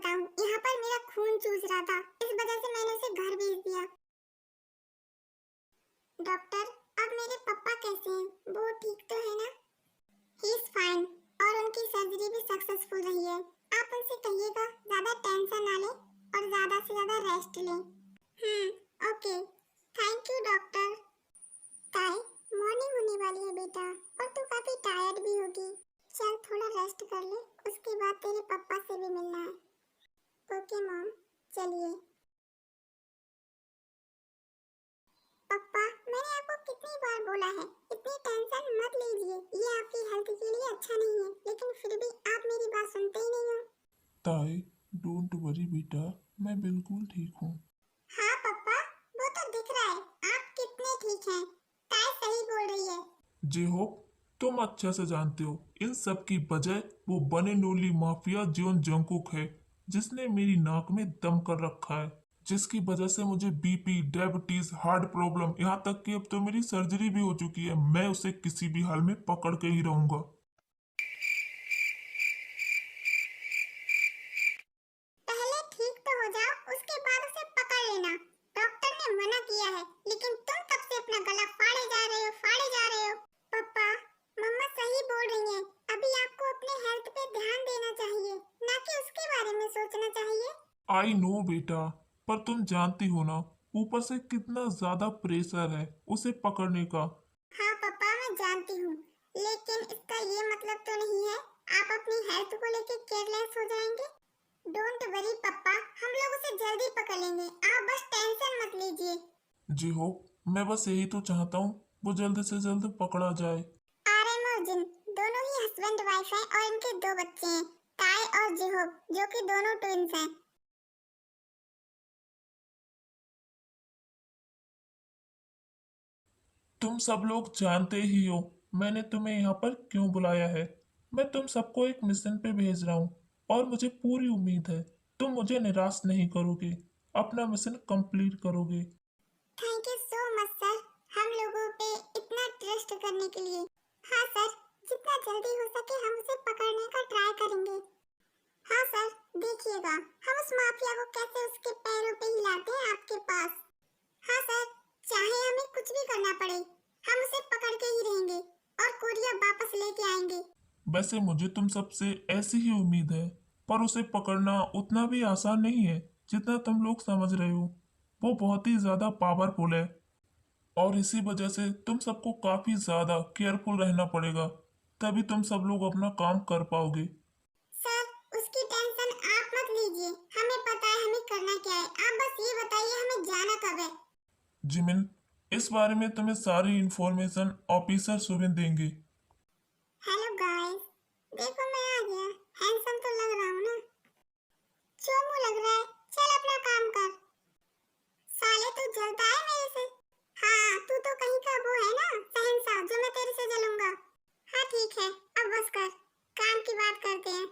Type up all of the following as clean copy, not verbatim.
बताऊं, यहाँ पर मेरा खून चूस रहा था, इस वजह से मैंने उसे घर भेज दिया। डॉक्टर, अब मेरे पापा कैसे हैं? वो ठीक तो है ना? ही इज फाइन और उनकी सर्जरी भी सक्सेसफुल रही है। आप उनसे कहिएगा ज्यादा टेंशन ना ले और ज्यादा से ज्यादा रेस्ट ले। Okay, thank you doctor. ताई, मॉर्निंग होने वाली है बेटा और तू काफी टायर्ड भी होगी। चल थोड़ा रेस्ट कर ले, उसके बाद तेरे पापा से भी मिलना है। ओके मॉम, चलिए। पापा, मैंने आपको कितनी बार बोला है, इतनी टेंशन मत लीजिए, ये आपकी हेल्थ के लिए अच्छा नहीं है, लेकिन फिर भी आप मेरी बात सुनते ही नहीं हो। ताई, डोंट वरी बेटा, मैं बिल्कुल ठीक हूँ। हाँ पापा, वो तो दिख रहा है आप कितने ठीक हैं। ताई सही बोल रही है। जे होप तुम अच्छे से जानते हो इन सब की वजह वो one and only mafia John Jungkook है, जिसने मेरी नाक में दम कर रखा है, जिसकी वजह से मुझे बीपी, डायबिटीज, हार्ट प्रॉब्लम, यहाँ तक कि अब तो मेरी सर्जरी भी हो चुकी है। मैं उसे किसी भी हाल में पकड़ के ही रहूंगा। पहले ठीक तो हो जाओ, उसके बाद उसे पकड़ लेना। डॉक्टर ने मना किया है, लेकिन तुम कब से अपना गला फाड़े जा रहे हो, फाड़े जा रहे हो। पापा, मम्मा सही बोल रही हैं। अभी आपको अपने हेल्थ पे ध्यान देना चाहिए, ना कि उसके बारे में सोचना चाहिए। आई नो बेटा, पर तुम जानती हो ना ऊपर से कितना ज्यादा प्रेशर है उसे पकड़ने का। हाँ पापा, मैं जानती हूँ, लेकिन इसका ये मतलब तो नहीं है आप अपनी हेल्थ को लेके केयरलेस हो जाएंगे। डोंट वरी पापा, हम लोग उसे जल्दी पकड़ लेंगे, आप बस टेंशन मत लीजिए। जी हो, मैं बस यही तो चाहता हूँ वो जल्द से जल्द पकड़ा जाए। आर्यन और जिन दोनों ही हस्बैंड वाइफ हैं और इनके दो बच्चे हैं, ताई और जिहोब, जो कि दोनों ट्विंस हैं। तुम सब लोग जानते ही हो मैंने तुम्हें यहाँ पर क्यों बुलाया है। मैं तुम सबको एक मिशन पे भेज रहा हूँ और मुझे पूरी उम्मीद है तुम मुझे निराश नहीं करोगे, अपना मिशन कंप्लीट करोगे। Thank you so much sir, हम लोगों पे इतना ट्रस्ट करने के लिए। हाँ सर, जितना जल्दी हो सके हम उसे पकड़ने का ट्राई करेंगे। हाँ सर, देखिएगा हम उस माफिया को कैसे उसके पैरों पे हिलाते हैं आपके पास। हाँ सर, चाहे हमें कुछ भी करना पड़े, हम उसे पकड़ के ही रहेंगे और कोरिया वापस लेके आएंगे। वैसे मुझे तुम सबसे ऐसी ही उम्मीद है, पर उसे पकड़ना उतना भी आसान नहीं है जितना तुम लोग समझ रहे हो। वो बहुत ही ज्यादा पावरफुल है और इसी वजह से तुम सबको काफी ज्यादा केयरफुल रहना पड़ेगा, तभी तुम सब लोग अपना काम कर पाओगे। सर, उसकी टेंशन आप मत लीजिए, हमें पता है हमें करना क्या है, आप बस ये बताइए हमें जाना कब है। जिमिन, इस बारे में तुम्हें सारी इंफॉर्मेशन ऑफिसर सुविन देंगे। हेलो गाइस, देखो मैं आ गया। हैंडसम तो लग रहा हूँ ना? चोमू लग रहा है, चल अपना काम कर। साले तू जलता है मेरे से? हाँ, तू तो कहीं का वो है ना, शहंशाह, जो मैं तेरे से जलूंगा। हाँ ठीक है, अब बस कर, काम की बात करते हैं।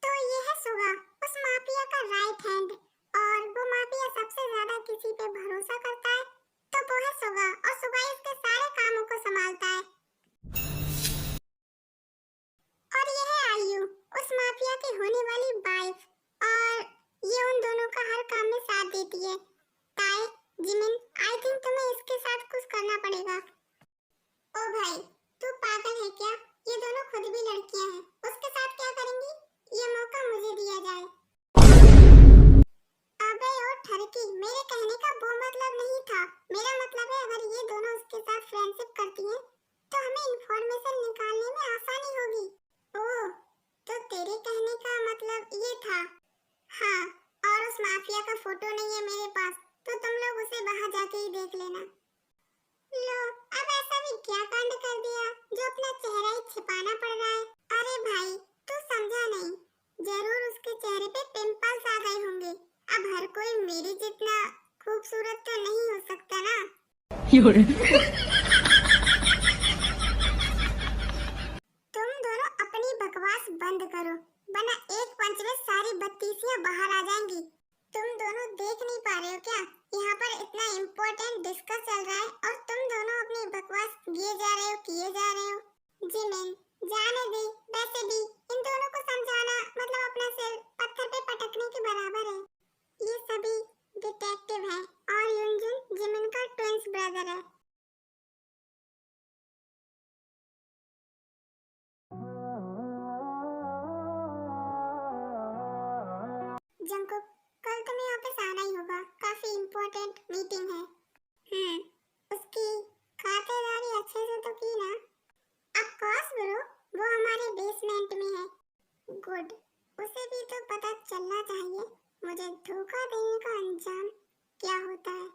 तो ये है सुगा, उस माफिया का राइट हैंड, और वो माफिया सबसे ज्यादा किसी पे भरोसा करता है तो वो है सुगा, और सुगा इसके सारे कामों को संभालता है। और ये है आयु, उस माफिया की होने वाली वाइफ, और ये उन दोनों का हर काम में साथ देती है। ताई, जिमिन, आई थिंक तुम्हें इसके साथ कुछ करना पड़ेगा। ओ भाई, तू पागल है क्या? ये दोनों खुद भी लड़कियां हैं, उसके साथ क्या करेंगी? ये मौका मुझे दिया जाए। अबे ओ ठरकी, मेरे कहने का वो मतलब नहीं था। मेरा मतलब है अगर ये दोनों उसके साथ फ्रेंडशिप करती हैं, तो हमें इंफॉर्मेशन निकालने में आसानी होगी। ओह, तो तेरे कहने का मतलब ये था। हाँ, और उस माफिया का फोटो नहीं है मेरे पास, तो तुम लोग उसे वहां जाके ही देख लेना। लो, अब ऐसा भी क्या कांड कर दिया जो अपना चेहरा ही छिपाना पड़ रहा है? अरे भाई, तू समझा नहीं, जरूर उसके चेहरे पे पिंपल्स आ गए होंगे। अब हर कोई मेरे जितना खूबसूरत तो नहीं हो सकता ना। 有人，तुम दोनों अपनी बकवास बंद करो, वरना एक पंच में सारी बत्तीसियां बाहर आ जाएंगी। तुम दोनों देख नहीं पा रहे हो क्या? यहाँ पर इतना इम्पोर्टेंट डिस्कस चल रहा है और तुम दोनों अपनी बकवास किए जा रहे हो। जिमिन, जाने दे, वैसे भी इन दोनों को गुड, उसे भी तो पता चलना चाहिए मुझे धोखा देने का अंजाम क्या होता है।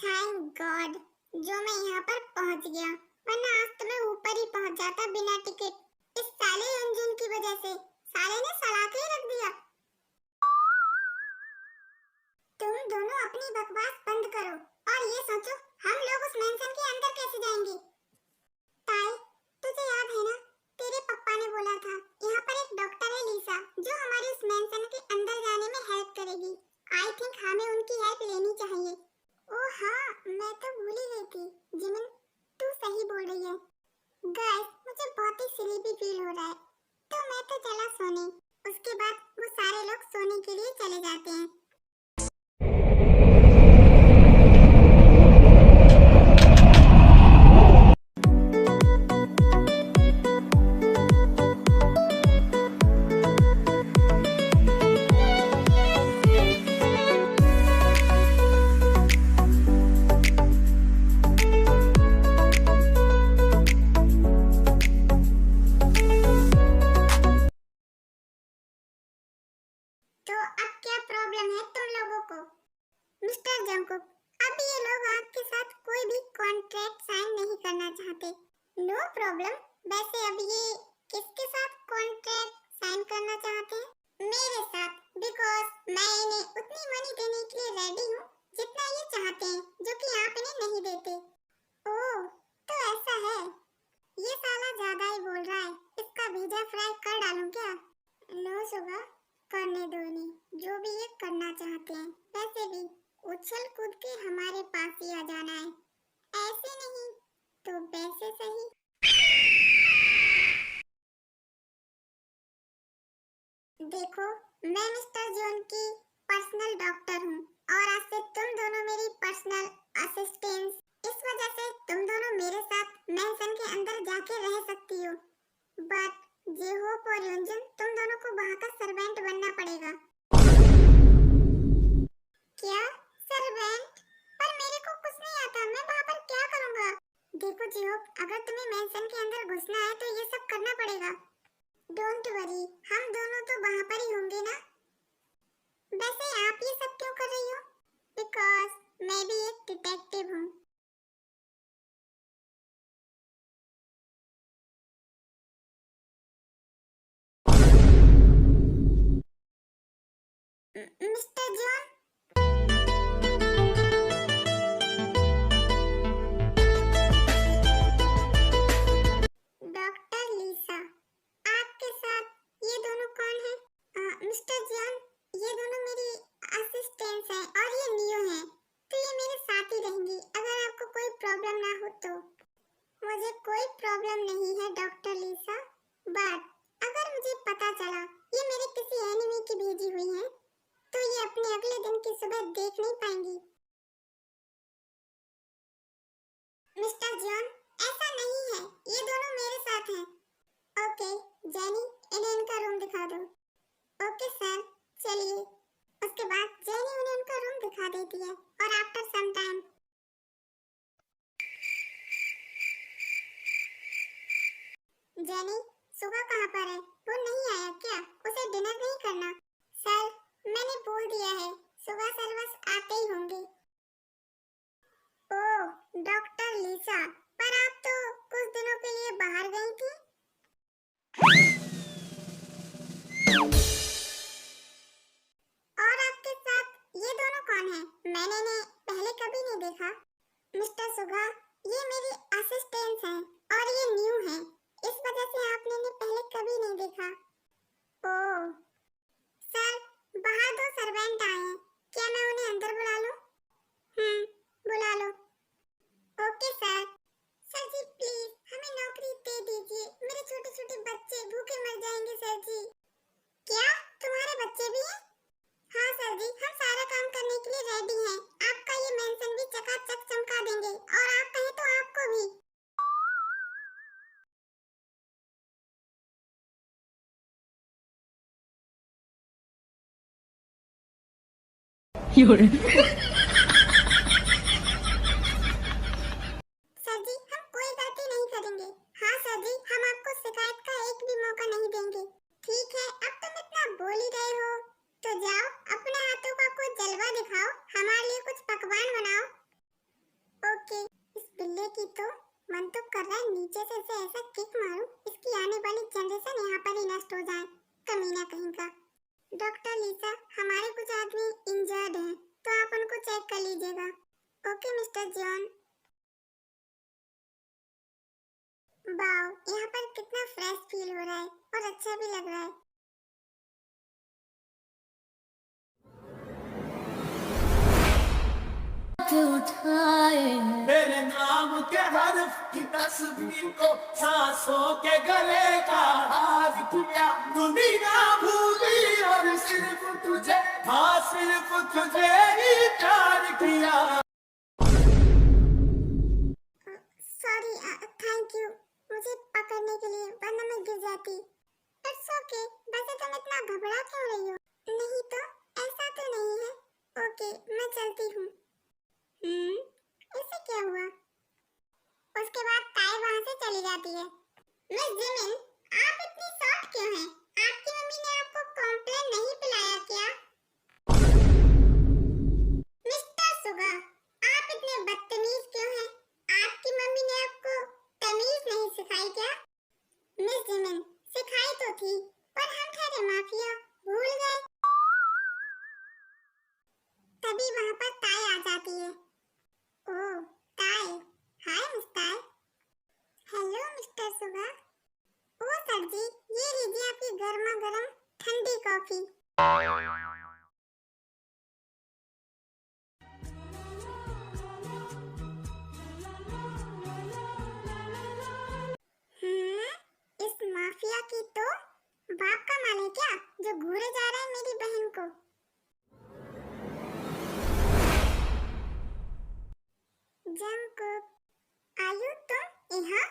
थैंक गॉड जो मैं यहाँ पर पहुँच गया, वरना आज तो मैं ऊपर ही पहुँच जाता बिना टिकट। इस साले इंजन की वजह से साले ने सड़ा के रख दिया। तुम दोनों अपनी बकवास बंद करो और ये सोचो हम लोग उस मेंशन के अंदर कैसे जाएंगे। ताई, तुझे याद है ना, तेरे पापा ने बोला था यहाँ पर एक डॉक्टर है लीसा जो हमारे उस मेंशन के अंदर जाने में हेल्प करेगी। आई थिंक हमें उनकी हेल्प लेनी चाहिए। ओह हाँ, मैं तो भूल ही गई थी। जिमिन, तू सही बोल रही है। गाइस, मुझे बहुत ही स्लीपी फील हो रहा है, तो मैं तो चला सोने। उसके बाद वो सारे लोग सोने के लिए चले जाते हैं। तो अब क्या प्रॉब्लम है तुम लोगों को? मिस्टर जंकुक, अब ये लोग आपके साथ कोई भी कॉन्ट्रैक्ट साइन नहीं करना चाहते। No problem. वैसे अब ये किसके साथ कॉन्ट्रैक्ट साइन करना चाहते हैं? मेरे साथ, बिकॉज मैं इन्हें उतनी मनी देने के लिए रेडी हूँ जितना ये चाहते हैं, जो कि आप इन्हें नहीं देते। ओह, तो ऐसा है। ये साला ज्यादा ही बोल रहा है। इसका वीजा फ्राई कर डालूं क्या? नो सुगा, करने दो इन्हें जो भी ये करना चाहते हैं। वैसे भी उछल कूद के हमारे पास ही आ जाना है, ऐसे नहीं तो वैसे सही। देखो, मैं मिस्टर जॉन की पर्सनल डॉक्टर हूँ और आज से तुम दोनों मेरी पर्सनल असिस्टेंट्स। इस वजह से तुम दोनों मेरे साथ मेंशन के अंदर जाके रह सकती हो। बट जेहोप और योंजन, तुम दोनों को वहाँ का सर्वेंट बनना पड़ेगा। क्या सर्वेंट? पर मेरे को कुछ नहीं आता, मैं वहाँ पर क्या करूँगा? देखो जेहोप, अगर तुम्हें मेंशन के अंदर घुसना है तो ये सब करना पड़ेगा। डोंट वरी, हम दोनों तो वहाँ पर ही होंगे ना। वैसे आप ये सब क्यों कर रही हो? बिकॉज मैं भी एक डिटेक्टिव हूँ। मिस्टर जॉन, डॉक्टर लीसा, आपके साथ ये दोनों कौन है? मिस्टर जॉन, ये दोनों मेरी असिस्टेंट्स हैं और ये न्यू हैं, तो ये मेरे साथ ही रहेंगी अगर आपको कोई प्रॉब्लम ना हो तो। मुझे कोई प्रॉब्लम नहीं है डॉक्टर लीसा, बट अगर मुझे पता चला ये मेरे किसी एनिमी की भेजी हुई हैं, तो ये अपने अगले दिन की सुबह देख नहीं पाएंगी। मिस्टर जॉन, ऐसा नहीं है, ये दोनों मेरे साथ हैं। ओके जेनी, इन्हें इनका रूम दिखा दो। ओके सर, चलिए। उसके बाद जेनी उन्हें उनका रूम दिखा देती है और आफ्टर सम टाइम जेनी, सुबह कहाँ पर है? वो नहीं आया क्या? उसे डिनर नहीं करना? सर, मैंने बोल दिया है, सुबह सर बस आते ही होंगे। ओह, डॉक्टर लीसा, पर आप तो कुछ दिनों के लिए बाहर गई थी। और आपके साथ ये दोनों कौन हैं? मैंने इन्हें पहले कभी नहीं देखा। मिस्टर सुगा, ये मेरी असिस्टेंट्स हैं और ये न्यू हैं, इस वजह से आपने इन्हें पहले कभी नहीं देखा। ओह सर, बाहर दो सर्वेंट आए हैं, क्या मैं उन्हें अंदर बुला लूं? बुला लो। Okay sir. Sir ji please हमें नौकरी दे दीजिए, मेरे छोटे छोटे बच्चे भूखे मर जाएंगे सर जी। क्या तुम्हारे बच्चे भी हैं? हाँ सर जी, हम सारा काम करने के लिए रेडी हैं, आपका ये मेंशन भी चकाचक चमका देंगे और आप कहें तो आपको भी। पिल्ले की तो मन तो कर रहा है नीचे से इसे ऐसा किक मारूं, इसकी आने वाली जनरेशन यहाँ पर ही नष्ट हो जाए, कमीना कहीं का। डॉक्टर लीसा, हमारे कुछ आदमी इंजर्ड हैं, तो आप उनको चेक कर लीजिएगा। Okay mister John. वाओ, यहाँ पर कितना फ्रेश फील हो रहा है और अच्छा भी लग रहा है। उठाए मेरे नाम के हर्फ की तस्वीर को सांसों के गले का हार किया, दुनिया भूली और सिर्फ तुझे, हाँ सिर्फ तुझे ही प्यार किया। सॉरी, थैंक यू मुझे पकड़ने के लिए, वरना मैं गिर जाती। इट्स ओके, वैसे तुम इतना घबरा क्यों रही हो? नहीं तो ऐसा तो नहीं है। ओके, मैं चलती हूँ। इससे क्या हुआ? उसके बाद ताई वहाँ से चली जाती है। मिस जिमिन, आप इतनी सॉफ्ट क्यों हैं? आपकी मम्मी ने आपको कॉम्प्लेन नहीं पिलाया क्या? मिस्टर सुगा, आप इतने बदतमीज क्यों हैं? आपकी मम्मी ने आपको तमीज नहीं सिखाई क्या? मिस जिमिन, सिखाई तो थी, पर हम ठहरे माफिया, भूल गए। तभी वहाँ पर ताई आ जाती है। ओह, ताई। हाय मिस ताई। हेलो मिस्टर सुगा। ओ सर जी, ये लीजिए आपकी गर्मा गर्म ठंडी कॉफी। इस माफिया की तो बाप का माल है क्या, जो घूरे जा रहा है मेरी बहन को। जंगकुक, आयु तुम यहाँ?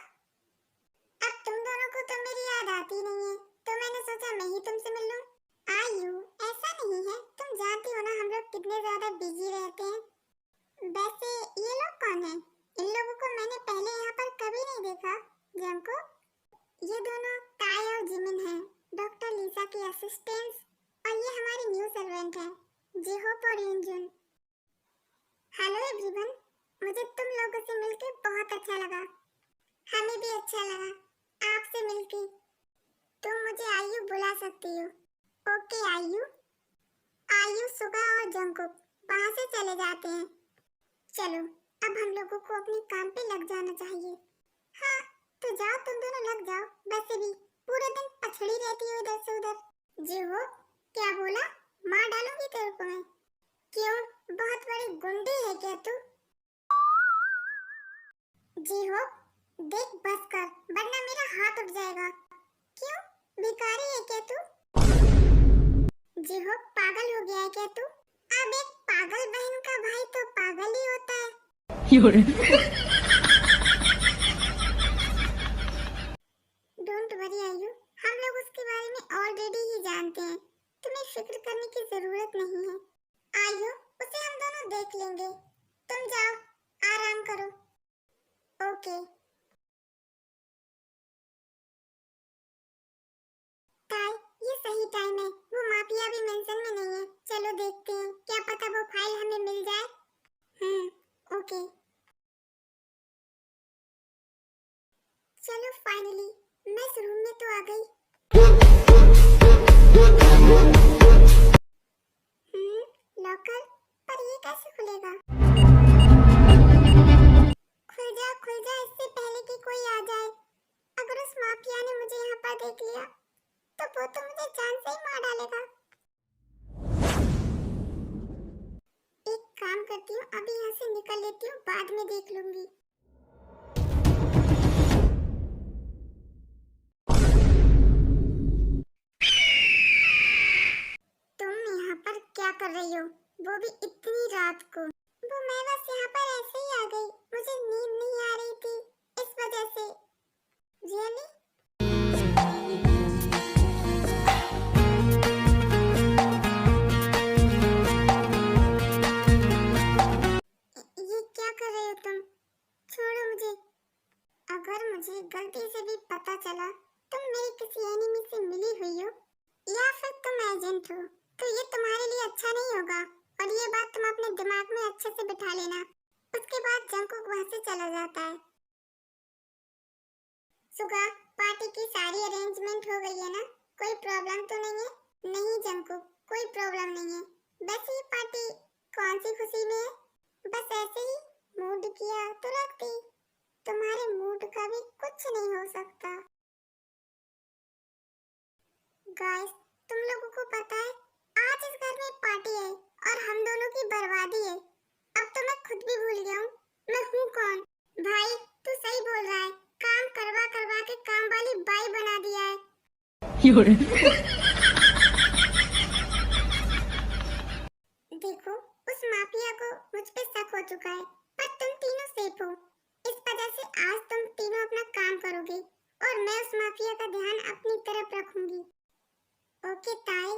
अब तुम दोनों को तो मेरी याद आती नहीं है, तो मैंने सोचा मैं ही तुमसे मिल लूं। आयु, ऐसा नहीं है, तुम जानती हो ना हम लोग कितने ज्यादा बिजी रहते हैं। वैसे ये लोग कौन हैं? इन लोगों को मैंने पहले यहाँ पर कभी नहीं देखा। जंगकुक, ये दोनों ताई और जिमिन हैं, डॉक्टर लीसा की असिस्टेंट्स, और ये हमारी न्यू सर्वेंट है, जिहोप और यूनजुन। हेलो एवरीवन, मुझे तुम लोगों से मिलकर बहुत अच्छा लगा। हमें भी अच्छा लगा आपसे मिलकर। तुम मुझे आयु बुला सकती हो। ओके आयु। आयु, सुगा और जंगकुक वहां से चले जाते हैं। चलो, अब हम लोगों को अपने काम पे लग जाना चाहिए। हाँ, तो जाओ तुम दोनों लग जाओ। वैसे भी पूरे दिन पछड़ी रहती हो इधर से उधर। जी हो, क्या बोला? मार डालूंगी तेरे को मैं। क्यों, बहुत बड़ी गुंडी है क्या तू? जी हो, देख बस कर, वरना मेरा हाथ उठ जाएगा। क्यों, भिखारी है क्या तू? जी हो, पागल हो गया है क्या तू? अब एक पागल बहन का भाई तो पागल ही होता है। डोंट वरी आयु, हम लोग उसके बारे में ऑलरेडी ही जानते हैं, तुम्हें फिक्र करने की जरूरत नहीं है। आयु, उसे हम दोनों देख लेंगे, तुम जाओ आराम करो। ओके। ताई, ये सही टाइम है, वो माफिया भी मेंशन में नहीं है। चलो देखते हैं, क्या पता वो फाइल हमें मिल जाए। ओके। चलो फाइनली मैं इस रूम में तो आ गई। लॉकर, पर ये कैसे खुलेगा? खुल जा इससे पहले कि कोई आ जाए। अगर उस माफिया ने मुझे यहाँ पर देख लिया तो वो तो मुझे जान से ही मार डालेगा। एक काम करती हूँ, अभी यहाँ से निकल लेती हूँ, बाद में देख लूंगी। तुम यहाँ पर क्या कर रही हो, वो भी इतनी रात को? वो मैं बस यहाँ पर ऐसे ही आ गई, मुझे नींद नहीं आ रही थी, इस वजह से। रियली? ये क्या कर रहे हो तुम? छोड़ो मुझे। अगर मुझे गलती से भी पता चला तुम मेरी किसी एनिमी से मिली हुई हो या फिर तुम एजेंट हो, तो ये तुम्हारे लिए अच्छा नहीं होगा, और ये बात तुम अपने दिमाग में अच्छे से बिठा लेना। उसके बाद जंकुक वहां से चला जाता है। सुगा, पार्टी की सारी अरेंजमेंट हो गई है ना? कोई प्रॉब्लम तो नहीं है? नहीं जंकुक, कोई प्रॉब्लम नहीं है। बस ये पार्टी कौन सी खुशी में है? बस ऐसे ही मूड किया तो रख दी। तुम्हारे मूड का भी कुछ नहीं हो सकता। गाइस, तुम लोगों को पता है आज इस घर में पार्टी है और हम दोनों की बर्बादी है। अब तो मैं खुद भी भूल गया हूँ मैं हूँ कौन। भाई तू सही बोल रहा है, काम करवा करवा के काम वाली बाई बना दिया है। 有人， देखो उस माफिया को मुझ पे शक हो चुका है, पर तुम तीनों सेफ हो। इस वजह से आज तुम तीनों अपना काम करोगे और मैं उस माफिया का ध्यान अपनी तरफ रखूंगी। ओके ताई,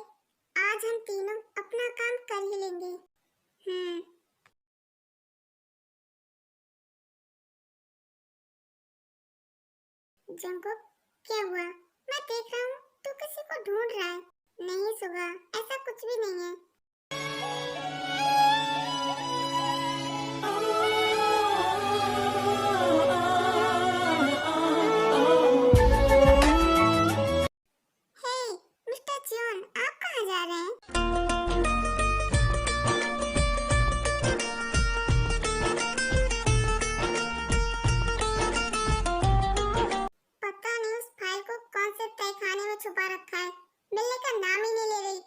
आज हम तीनों अपना काम कर ही लेंगे। जंकुक, क्या हुआ? मैं देख रहा हूँ तू किसी को ढूंढ रहा है। नहीं सुगा, ऐसा कुछ भी नहीं है। हे मिस्टर जॉन, आप कहाँ जा रहे हैं? पता नहीं उस फाइल को कौन से तहखाने में छुपा रखा है, मिलने का नाम ही नहीं ले रही।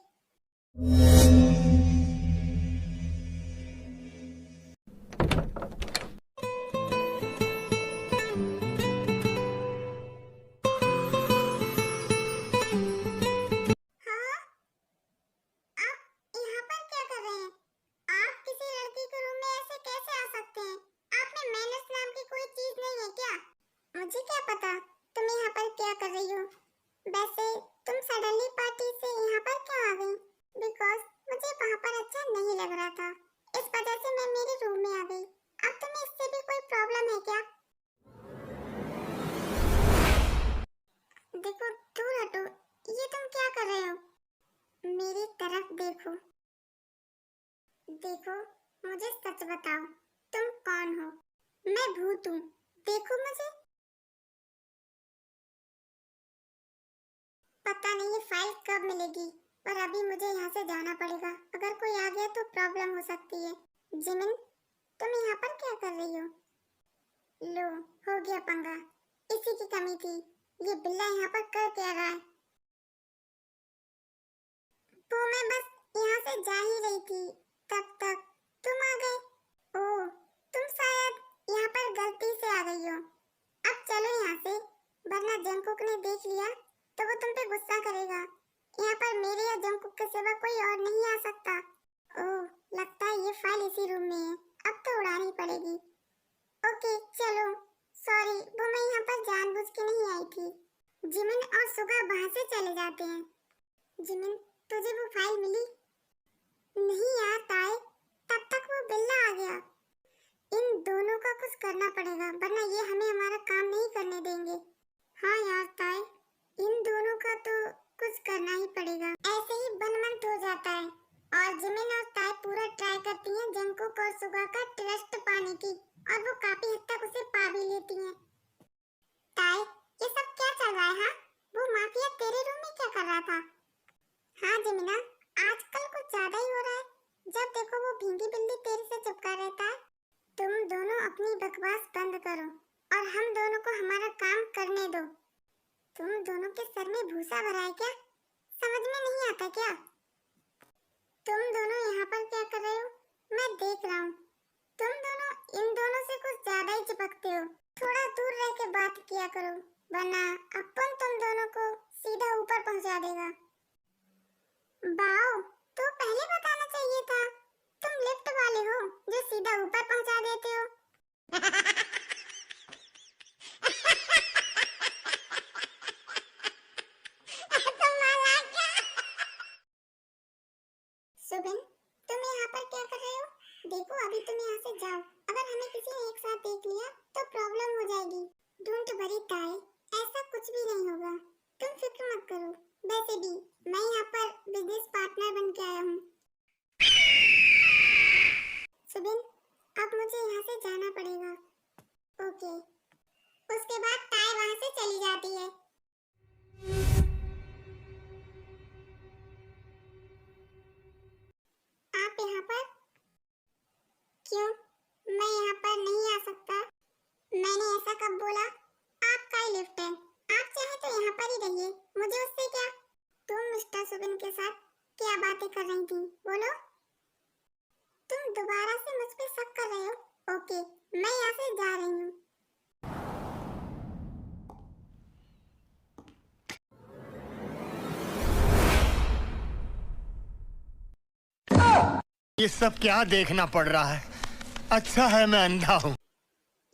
हाँ? आप यहाँ पर क्या कर रहे हैं? आप किसी लड़की के रूम में ऐसे कैसे आ सकते हैं? आप में मैनर्स नाम की कोई चीज नहीं है क्या? मुझे क्या पता तुम यहाँ पर क्या कर रही हो। वैसे तुम सडनली पार्टी से यहाँ पर क्यों आ गई? बिकॉज मुझे वहाँ पर अच्छा नहीं लग रहा था, इस वजह से मैं मेरे रूम में आ गई। अब तुम्हें इससे भी कोई प्रॉब्लम है क्या? देखो दूर हटो, ये तुम क्या कर रहे हो? मेरी तरफ देखो। देखो मुझे सच बताओ, तुम कौन हो? मैं भूत हूँ, देखो मुझे। पता नहीं ये फाइल कब मिलेगी, पर अभी मुझे यहाँ से जाना पड़ेगा। अगर कोई आ गया तो प्रॉब्लम हो सकती है। जिमिन, तुम यहाँ पर क्या कर रही हो? लो, हो गया पंगा। इसी की कमी थी, ये बिल्ला यहाँ पर कर क्या रहा है? तो मैं बस यहाँ से जा ही रही थी, तब तक तुम आ गए। ओह, तुम शायद यहाँ पर गलती से आ गई हो। अब चलो यहाँ से, वरना जंकुक ने देख लिया तो वो तुम पे गुस्सा करेगा। यहाँ पर मेरे या जंकुक के सिवा कोई और नहीं आ सकता। ओह, लगता है ये फाइल इसी रूम में है, अब तो उड़ानी पड़ेगी। ओके चलो, सॉरी, वो मैं यहाँ पर जानबूझ के नहीं आई थी। जिमिन और सुगा वहाँ से चले जाते हैं। जिमिन, तुझे वो फाइल मिली? नहीं यार ताए, तब तक वो बिल्ला आ गया। इन दोनों का कुछ करना पड़ेगा, वरना ये हमें हमारा काम नहीं करने देंगे। हाँ यार ताए, इन दोनों का तो कुछ करना ही पड़ेगा। ऐसे ही बनमंत हो जाता है और जिमिन और ताए पूरा ट्राई करती हैं जंकुक और सुगा का ट्रस्ट पाने की, और वो काफी हद तक उसे पा भी लेती हैं। ताए, ये सब क्या चल रहा है? हाँ, वो माफिया तेरे रूम में क्या कर रहा था? हाँ जिमिना, आजकल कुछ ज्यादा ही हो रहा है। जब देखो वो भींगी बिल्ली तेरे से चिपका रहता है। तुम दोनों अपनी बकवास बंद करो और हम दोनों को हमारा काम करने दो। तुम दोनों के सर में भूसा भरा है क्या? समझ में नहीं आता क्या? तुम दोनों यहाँ पर क्या कर रहे हो? मैं देख रहा हूँ। तुम दोनों इन दोनों से कुछ ज्यादा ही चिपकते हो। थोड़ा दूर रह के बात किया करो, वरना अपन तुम दोनों को सीधा ऊपर पहुँचा देगा। बाओ, तो पहले बताना चाहिए था। तुम लिफ्ट वाले हो जो सीधा ऊपर पहुँचा देते हो। सुबिन, तुम यहाँ पर क्या कर रहे हो? देखो अभी तुम यहाँ से जाओ, अगर हमें किसी ने एक साथ देख लिया तो प्रॉब्लम हो जाएगी। डोंट वरी ताए, ऐसा कुछ भी नहीं होगा, तुम फिक्र मत करो। वैसे भी मैं यहाँ पर बिजनेस पार्टनर बन के आया हूँ। सुबिन, अब मुझे यहाँ से जाना पड़ेगा। ओके। उसके बाद ताई वहाँ से चली जाती है। आप यहाँ पर क्यों? मैं यहाँ पर नहीं आ सकता। मैंने ऐसा कब बोला? आपका ही लिफ्ट है, आप चाहे तो यहाँ पर ही रहिए, मुझे उससे क्या? तुम मिस्टर सुबिन के साथ क्या बातें कर रही थी, बोलो? तुम दोबारा से मुझ पे शक कर रहे हो? ओके, मैं यहाँ से जा रही हूँ। ये सब क्या देखना पड़ रहा है? अच्छा है मैं अंधा हूँ।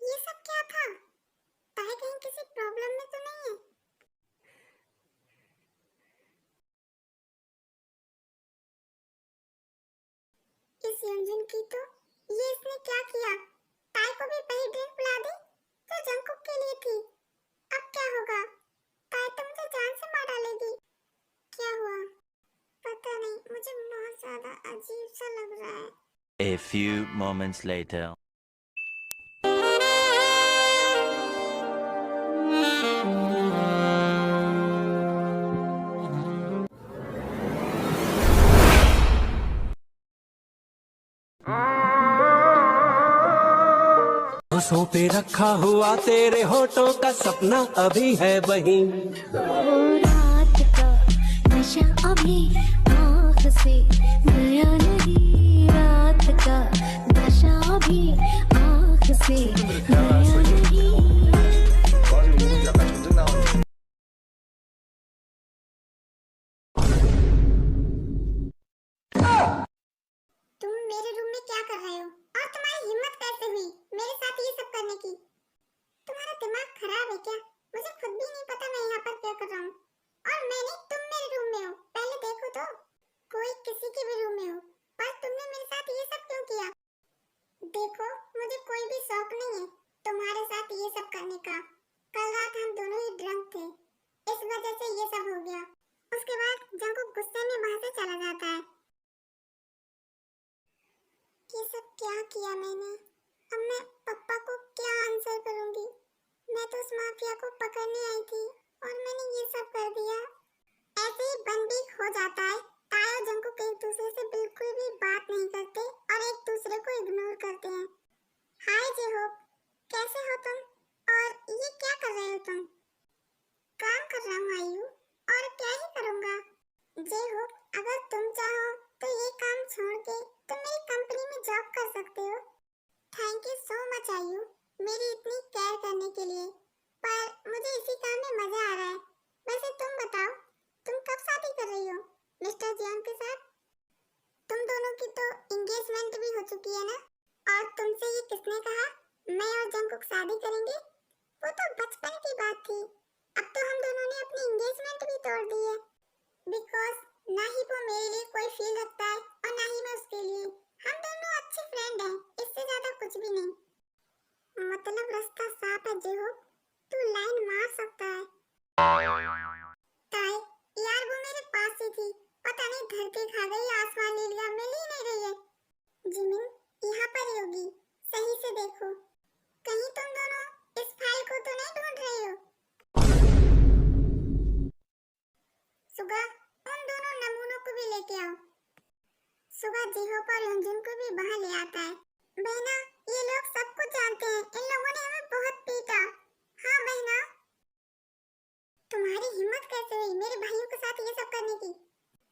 ये सब क्या था? ताई कहीं किसी प्रॉब्लम में तो नहीं है? इस युंजुन की तो ये इसने क्या किया? ताई को भी वही ड्रिंक पिला दी जो जंकुक के लिए थी। अब क्या होगा? ताई तो मुझे जान से मार डालेगी। क्या हुआ? पता नहीं, मुझे बहुत ज्यादा अजीब सा लग रहा है। A few moments later. सांसों पे रखा हुआ तेरे होठों का सपना अभी है वही। रात का नशा अभी आँख से गया नहीं, रात का नशा अभी आँख से गया नहीं। तुम मेरे रूम में क्या कर रहे हो? और तुम्हारी हिम्मत कैसे हुई मेरे साथ ये सब करने की? तुम्हारा दिमाग खराब है क्या? मुझे खुद भी नहीं पता मैं यहाँ पर क्या कर रहा हूँ। और मैं नहीं, तुम मेरे रूम में हो, पहले देखो तो। कोई किसी के भी रूम में हो, पर तुमने मेरे साथ ये सब क्यों किया? देखो, मुझे कोई भी शौक नहीं है तुम्हारे साथ ये सब करने का। कल रात हम दोनों ही ड्रंक थे, इस वजह से ये सब हो गया। उसके बाद जंकुक गुस्से में वहाँ से चला जाता है। ये सब क्या किया मैंने? अब मैं पापा को क्या आंसर करूंगी? मैं तो उस माफिया को पकड़ने आई थी और मैंने ये सब कर दिया। ऐसे ही बनबीक हो जाता है। ताई और जंकुक एक दूसरे से बिल्कुल भी बात नहीं करते और एक दूसरे को इग्नोर करते हैं। हाय जेहोक, कैसे हो तुम? और ये क्या कर रहे हो तुम? काम कर रहा हूँ आयु, और क्या ही करूँगा। जेहोक, अगर तुम चाहो तो ये काम छोड़ के तुम मेरी कंपनी में जॉब कर सकते हो। थैंक यू सो मच आयु, मेरी इतनी केयर करने के लिए। पर मुझे इसी काम में मजा आ रहा है। वैसे तुम बताओ, तुम कब शादी कर रही हो मिस्टर जियोंग के साथ? तुम दोनों की तो एंगेजमेंट भी हो चुकी है ना? और तुमसे ये किसने कहा मैं और जंकुक शादी करेंगे? वो तो बचपन की बात थी। अब तो हम दोनों ने अपनी एंगेजमेंट भी तोड़ दी है। बिकॉज ना ही वो मेरे लिए कोई फील रखता है और ना ही मैं उसके लिए। हम दोनों अच्छे फ्रेंड हैं, इससे ज्यादा कुछ भी नहीं। मतलब रास्ता साफ है जेहोक, तू लाइन मार सकता है। ताई, यार वो मेरे पास ही थी, पता नहीं धरती खा गई, आसमान ले लिया, मिल ही नहीं रही है। जिमिन यहाँ पर ही होगी, सही से देखो। कहीं तुम दोनों इस फाइल को तो नहीं ढूंढ रहे हो? सुगा, उन दोनों नमूनों को भी लेके आओ। सुगा जेहोक और युंजुन को भी वहाँ ले आता है। बहना, ये लोग सब कुछ जानते हैं, इन लोगों ने हमें बहुत पीटा। हाँ बहना, तुम्हारी हिम्मत कैसे हुई मेरे भाइयों के साथ ये सब करने की?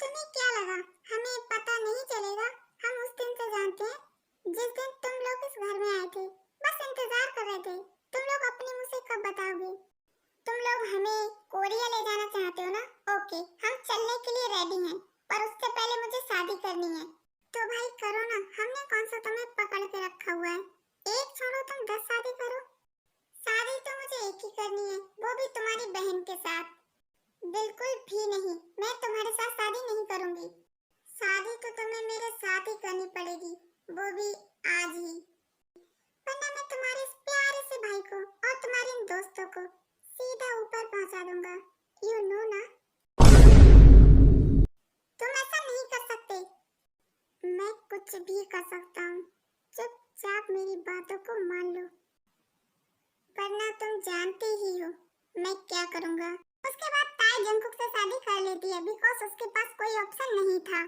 तुम्हें क्या लगा हमें पता नहीं चलेगा? हम उस दिन से जानते हैं जिस दिन तुम लोग इस घर में आए थे। बस इंतजार कर रहे थे, तुम लोग अपने मुंह से कब बताओगे? तुम लोग हमें कोरिया ले जाना चाहते हो ना? ओके, हम चलने के लिए रेडी हैं, पर उससे पहले मुझे शादी करनी है। तो भाई करो ना, हमने कौन सा तुम्हें पकड़ के रखा हुआ है? एक छोड़ो, तुम 10 शादी करो। शादी तो मुझे एक ही करनी है, वो भी तुम्हारी बहन के साथ। बिल्कुल भी नहीं, मैं तुम्हारे साथ शादी नहीं करूंगी। शादी तो तुम्हें मेरे साथ ही करनी पड़ेगी, वो भी आज ही। वरना मैं तुम्हारे इस प्यारे से भाई को और तुम्हारे इन दोस्तों को सीधा ऊपर पहुंचा दूंगा। यू नो ना? तुम ऐसा नहीं कर सकते। मैं कुछ भी कर सकता हूँ, चुपचाप मेरी बातों को मान लो, वरना तुम जानते ही हो मैं क्या करूँगा। उसके बाद ताई जंकुक से शादी कर लेती है बिकॉज उसके पास कोई ऑप्शन नहीं था।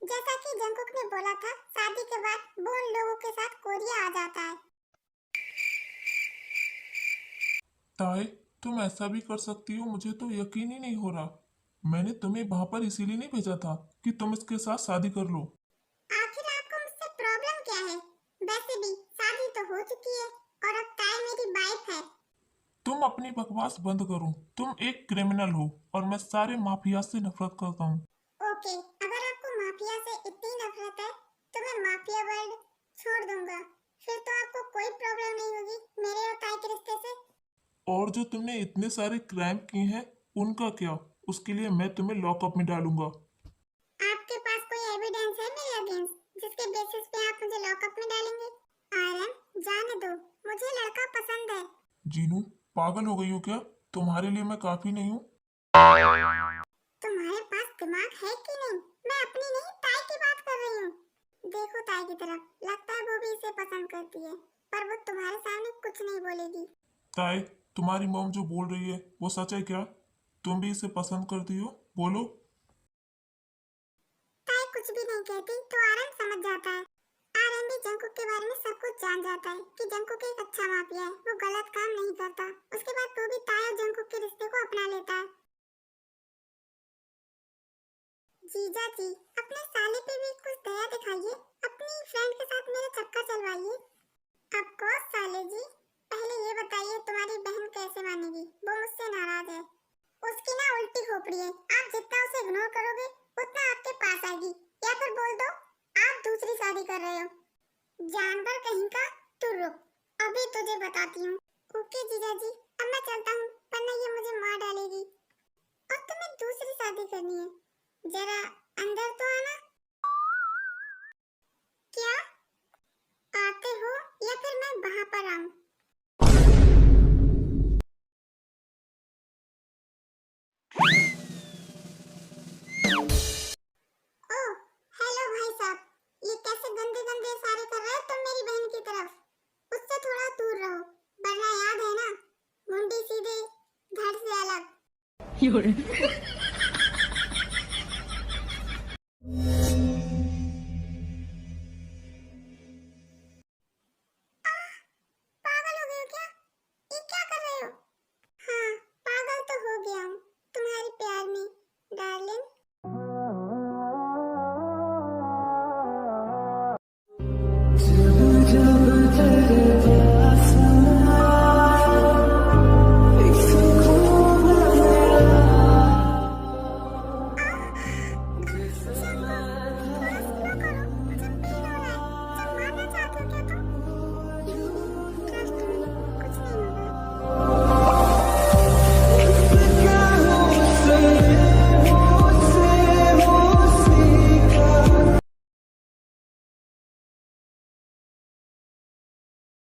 जैसा कि जंकुक ने बोला था, शादी के बाद वो उन लोगों के साथ कोरिया आ जाता है। ताए, तुम ऐसा भी कर सकती हो, मुझे तो यकीन ही नहीं हो रहा। मैंने तुम्हें वहां पर इसीलिए नहीं भेजा था कि तुम इसके साथ शादी कर लो। आखिर आपको मुझसे प्रॉब्लम क्या है? वैसे भी शादी तो हो चुकी है और अब ताई मेरी वाइफ है। तुम अपनी बकवास बंद करो। तुम एक क्रिमिनल हो और मैं सारे माफिया से नफरत करता हूँ। ओके, अगर आपको माफिया से इतनी नफरत है तो मैं माफिया वर्ल्ड छोड़ दूंगा। फिर तो आपको कोई प्रॉब्लम नहीं होगी मेरे और ताई के रिश्ते से। और जो तुमने इतने सारे क्राइम किए हैं उनका क्या? उसके लिए मैं तुम्हें लॉकअप में डालूंगा। आपके पास कोई एविडेंस है मेरे अगेंस्ट जिसके बेसिस पे आप मुझे लॉकअप में डालेंगे? आर्यन, जाने दो, मुझे लड़का पसंद है। जीनू, पागल हो गई हो क्या? तुम्हारे लिए मैं काफी नहीं हूँ? तुम्हारे पास दिमाग है कि नहीं? मैं अपनी नहीं ताई की बात कर रही हूँ। देखो ताई की तरफ, लगता है वो भी इसे पसंद करती है, पर वो तुम्हारे सामने कुछ नहीं बोलेगी। ताए, तुम्हारी मॉम जो बोल रही है वो सच है क्या? तुम भी इसे पसंद करती हो? बोलो। ताई कुछ भी नहीं कहती तो आर्यन समझ जाता है। आर्यन भी जंकुक के बारे में सब कुछ जान जाता है कि जंकुक एक अच्छा माफिया है, वो गलत काम नहीं करता। उसके बाद वो भी ताई और जंकुक के रिश्ते को अपना लेता है। जीजा जी, अपने साले पे भी कुछ दया दिखाइए, अपनी फ्रेंड के साथ मेरा चक्कर चलवाइए। अब कोर्स साले जी, पहले ये बताइए तुम्हारी बहन कैसे मानेगी? वो मुझसे नाराज है। उसकी ना उल्टी खोपड़ी है, आप जितना उसे इग्नोर करोगे उतना आपके पास आएगी। या फिर बोल दो आप दूसरी शादी कर रहे हो। जानवर कहीं का, तू रुक, अभी तुझे बताती हूँ। ओके जीजा जी, अब मैं चलता हूँ, वरना ये मुझे मार डालेगी। और तुम्हें दूसरी शादी करनी है, जरा अंदर तो आना। क्या आते हो या फिर मैं वहां पर आऊं? ओह, हेलो भाई साहब, ये कैसे गंदे गंदे इशारे कर रहे हो तुम मेरी बहन की तरफ? उससे थोड़ा दूर रहो, वरना याद है ना, मुंडी सीधे धड़ से अलग। पागल हो गए हो क्या? ये क्या कर रहे हो? हाँ, पागल तो हो गया हूँ तुम्हारे प्यार में, डार्लिंग।